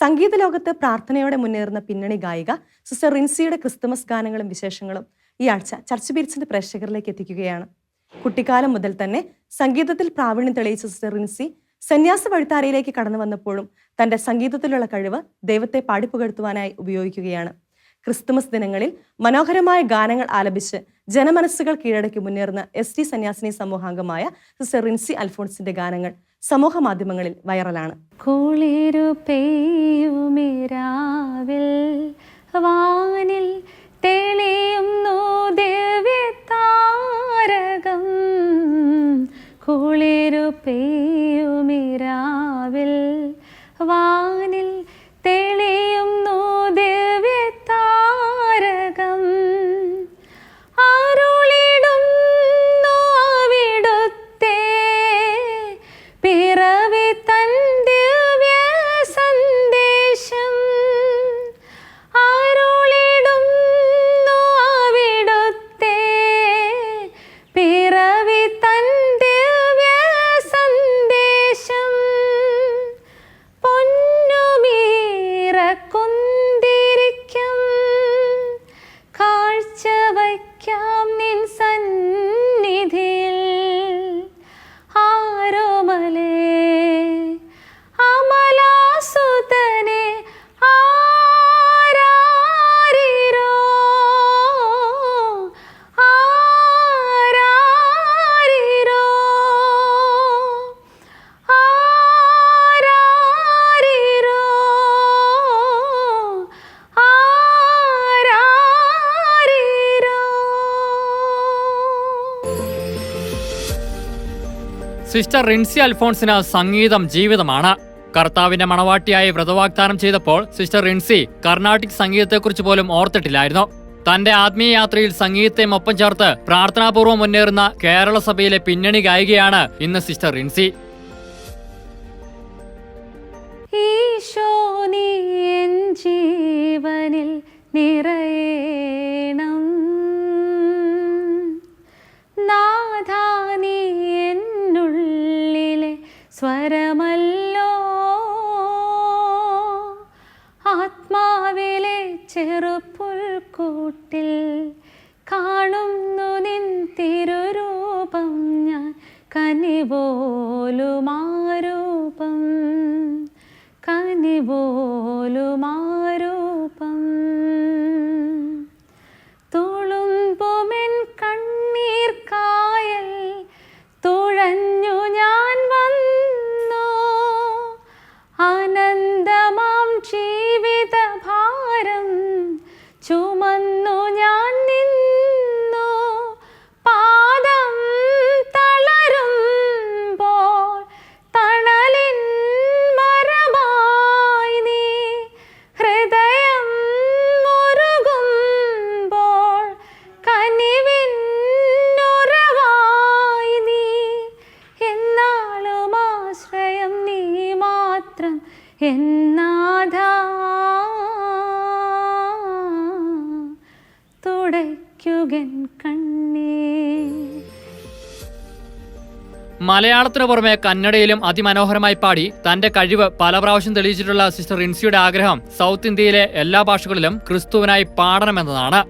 സംഗീത ലോകത്ത് പ്രാർത്ഥനയോടെ മുന്നേറുന്ന പിന്നണി ഗായിക സിസ്റ്റർ റിൻസിയുടെ ക്രിസ്തുമസ് ഗാനങ്ങളും വിശേഷങ്ങളും ഈ ആഴ്ച ചർച്ച് ബീറ്റ്സിന്റെ പ്രേക്ഷകരിലേക്ക് എത്തിക്കുകയാണ്. കുട്ടിക്കാലം മുതൽ തന്നെ സംഗീതത്തിൽ പ്രാവീണ്യം തെളിയിച്ച സിസ്റ്റർ റിൻസി സന്യാസ വഴിത്താരയിലേക്ക് കടന്നു വന്നപ്പോഴും തന്റെ സംഗീതത്തിലുള്ള കഴിവ് ദൈവത്തെ പാടിപ്പുകഴ്ത്തുവാനായി ഉപയോഗിക്കുകയാണ്. ക്രിസ്തുമസ് ദിനങ്ങളിൽ മനോഹരമായ ഗാനങ്ങൾ ആലപിച്ച് ജനമനസ്സുകൾ കീഴടക്കി മുന്നേറുന്ന ST സന്യാസിനി സമൂഹാംഗമായ സിസ്റ്റർ റിൻസി അൽഫോൺസിന്റെ ഗാനങ്ങൾ സമൂഹ മാധ്യമങ്ങളിൽ വൈറലാണ്. കുളിരു പെയ്യുമിരാവിൽ വാനിൽ തെളിയുന്നു ദിവ്യതാരകം. കുളിരു പെയ്യുമിരാവിൽ വാനിൽ തെളിയുന്നു ദിവ്യതാരകം. അരുളിടുന്നു അവിടുത്തെ പിറവി തൻ ദിവ്യ സന്ദേശം. അരുളിടുന്നു അവിടുത്തെ പിറവി തൻ ദിവ്യ സന്ദേശം. പൊന്നുമീറക്കുന്തിരിക്കും കാഴ്ച വയ്ക്കാം നിൻ സന്നിധിയിൽ. ആരോമലേ അമലാസുതനെ ആരാരിരോ ആരാരിരോ ആരാരിരോ ആരാരിരോ. സിസ്റ്റർ റിൻസി അൽഫോൺസിന് സംഗീതം ജീവിതമാണ്. കർത്താവിന്റെ മണവാട്ടിയായി വ്രതവാഗ്ദാനം ചെയ്തപ്പോൾ സിസ്റ്റർ റിൻസി കർണാട്ടിക് സംഗീതത്തെക്കുറിച്ച് പോലും ഓർത്തിട്ടില്ലായിരുന്നു. തന്റെ ആത്മീയ യാത്രയിൽ സംഗീതത്തെയും ഒപ്പം ചേർത്ത് പ്രാർത്ഥനാപൂർവ്വം മുന്നേറുന്ന കേരള സഭയിലെ പിന്നണി ഗായികയാണ് ഇന്ന് സിസ്റ്റർ റിൻസി. ഈശോ നീ എൻ ജീവനിൽ നിറയണം. നാഥാ നീ എന്നുള്ളിലെ സ്വരമല്ലോ. ആത്മാവിലെ ചെറുപുൽക്കൂട്ടിൽ കാണുന്നു നിൻ തിരുരൂപം ഞാൻ. കനിപോലുമാരൂപം കനിപോലുമാരൂപം. തുളുമ്പുമെൻ കണ്ണീർ കായൽ തുഴഞ്ഞു ഞാൻ വന്നു. അനന്തമാം ജീവിത ഭാരം ചുമന്നു ഞാൻ നിന്നു. പാദം തളരുമ്പോൾ തണലിൻ മരമായി നീ. ഹൃദയം മുറുകുമ്പോൾ കനിവിൻ ഉറവായി നീ. എന്നാളും ആശ്രയം നീ മാത്രം എന്നാഥാ. തുടയ്ക്കുകൻ കണ്ണീർ. മലയാളത്തിനു പുറമെ കന്നഡയിലും അതിമനോഹരമായി പാടി തന്റെ കഴിവ് പല പ്രാവശ്യം തെളിയിച്ചിട്ടുള്ള സിസ്റ്റർ റിൻസിയുടെ ആഗ്രഹം സൗത്ത് ഇന്ത്യയിലെ എല്ലാ ഭാഷകളിലും ക്രിസ്തുവിനായി പാടണമെന്നതാണ്.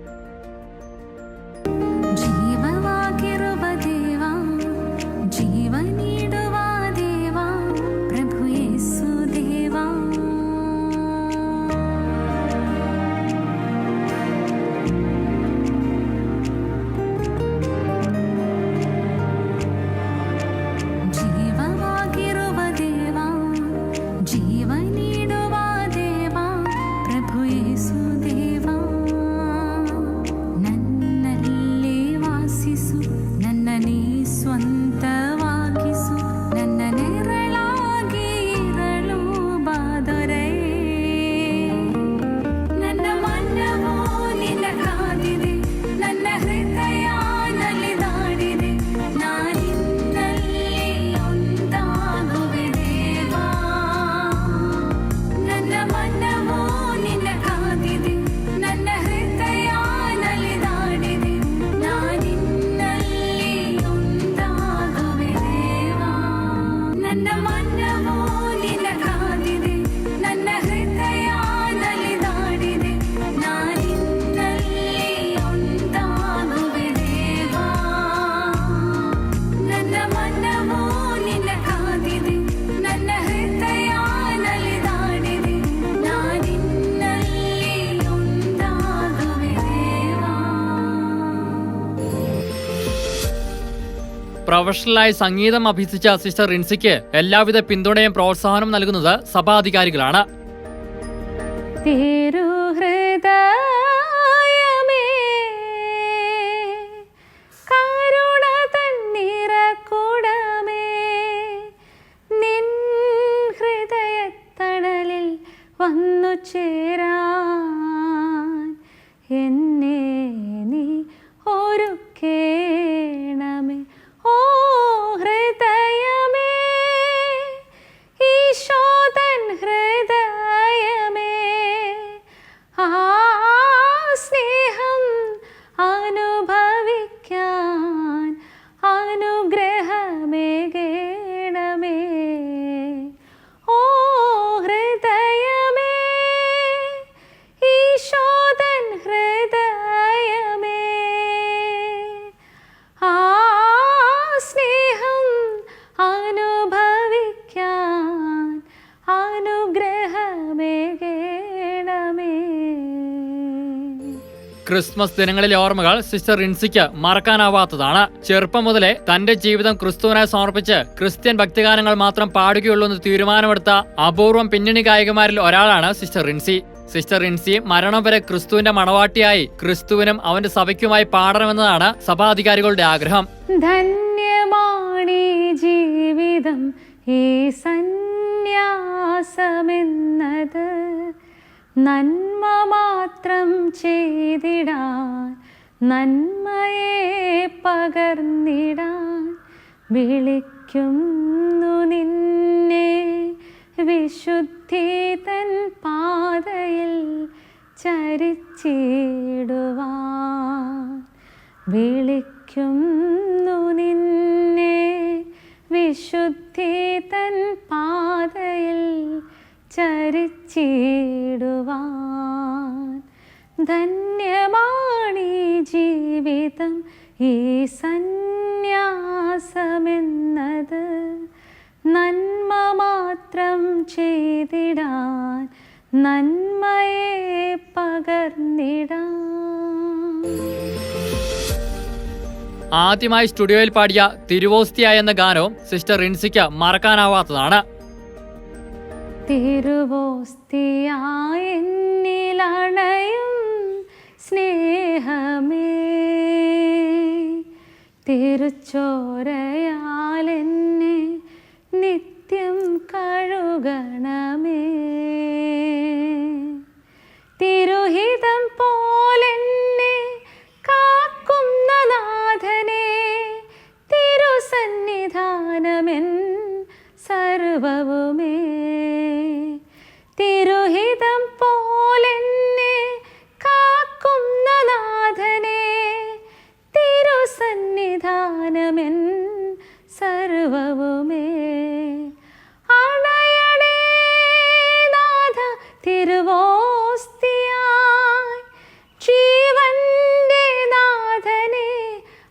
പ്രൊഫഷണലായി സംഗീതം അഭ്യസിച്ച സിസ്റ്റർ റിൻസിക്ക് എല്ലാവിധ പിന്തുണയും പ്രോത്സാഹനവും നൽകുന്നത് സഭാധികാരികളാണ്. തിരുഹൃദയമേ കരുണ തന്നിറക്കുടമേ നിൻ ഹൃദയത്തണലിൽ വന്നു ചേരാൻ എന്നെ നീ ഒരുക്കേണമേ. ഓ ഹൃദയമേ ഈശോതൻ ഹൃദയമേ ആ സ്നേഹം അനുഭവിക്കാൻ അനുഗ്രഹമേകേണമേ. ഓ ഹൃദയമേ ഈശോതൻ ഹൃദയമേ ആ സ്നേഹം അനുഭവിക്കാൻ അനുഗ്രഹമേകേണമേ. ക്രിസ്മസ് ദിനങ്ങളിലെ ഓർമ്മകൾ സിസ്റ്റർ റിൻസിക്ക് മറക്കാനാവാത്തതാണ്. ചെറുപ്പം മുതലേ തന്റെ ജീവിതം ക്രിസ്തുവിനായി സമർപ്പിച്ച് ക്രിസ്ത്യൻ ഭക്തിഗാനങ്ങൾ മാത്രം പാടുകയുള്ളൂ എന്ന് തീരുമാനമെടുത്ത അപൂർവം പിന്നണി ഗായികമാരിൽ ഒരാളാണ് സിസ്റ്റർ റിൻസി. സിസ്റ്റർ റിൻസി മരണം വരെ ക്രിസ്തുവിന്റെ മണവാട്ടിയായി ക്രിസ്തുവിനും അവന്റെ സഭയ്ക്കുമായി പാടണമെന്നതാണ് സഭാധികാരികളുടെ ആഗ്രഹം. ധന്യമാണീ ജീവിതം ഈ സന്യാസമെന്നത് നന്മ മാത്രം ചെയ്തിടാൻ നന്മയെ പകർന്നിടാൻ വിളിക്കുന്നു നിന്നെ വിശുദ്ധി തൻ പാതയിൽ ചരിച്ചിടുവാൻ. വിളിക്കുന്നു നിന്നെ വിശുദ്ധി തൻ പാതയിൽ ചരിച്ചിടുവാൻ. ധന്യമാണീ ജീവിതം ഈ സന്യാസമെന്നത് നന്മ മാത്രം ചെയ്തിടാൻ നന്മയെ പകർന്നിടാൻ. ആദ്യമായി സ്റ്റുഡിയോയിൽ പാടിയ തിരുവോസ്തിയ എന്ന ഗാനവും സിസ്റ്റർ റിൻസിക്ക് മറക്കാനാവാത്തതാണ്. തിരുവോസ്തിയായെന്നിലണയും സ്നേഹമേ തിരുച്ചോരയാലെന്നെ നിത്യം കഴുകണമേ. തിരുഹിതം പോലെന്നെ കാക്കുന്ന നാഥനെ തിരുസന്നിധാനമെൻ സർവവുമേ. തിരുഹിതം പോലെന്നെ കാക്കുന്ന നാഥനെ തിരുസന്നിധാനമെൻ സർവവുമേ. അണയണേ നാഥ തിരുവോസ്തിയായി ജീവന്റെ നാഥനെ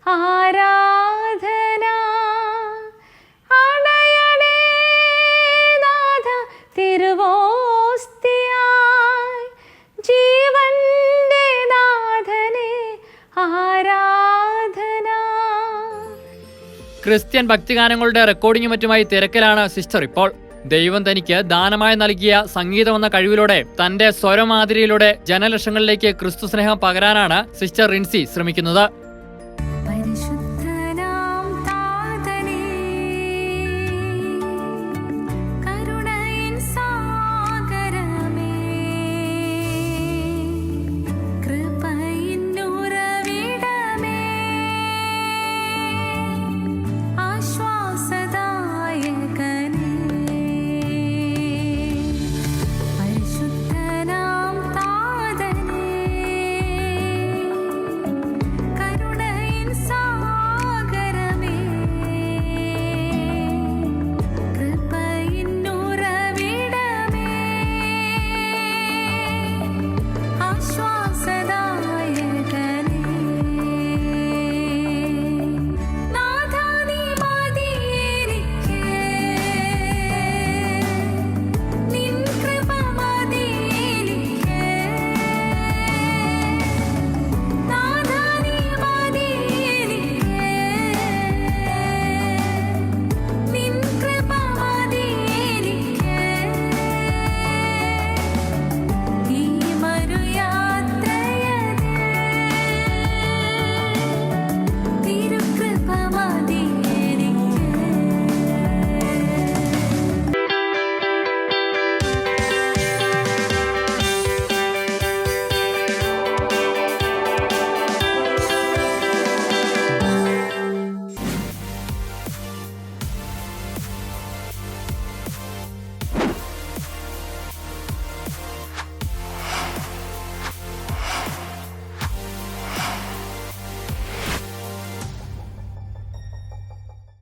ആരാധന. അണയണേ നാഥ തിരുവോസ്തിയായി ജീവന്റെ നാഥനെ ആരാധന. ക്രിസ്ത്യൻ ഭക്തിഗാനങ്ങളുടെ റെക്കോർഡിംഗും മറ്റുമായി തിരക്കിലാണ് സിസ്റ്റർ ഇപ്പോൾ. ദൈവം തനിക്ക് ദാനമായി നൽകിയ സംഗീതമെന്ന കഴിവിലൂടെ തന്റെ സ്വരമാതിരിയിലൂടെ ജനലക്ഷങ്ങളിലേക്ക് ക്രിസ്തു സ്നേഹം പകരാനാണ് സിസ്റ്റർ റിൻസി ശ്രമിക്കുന്നത്.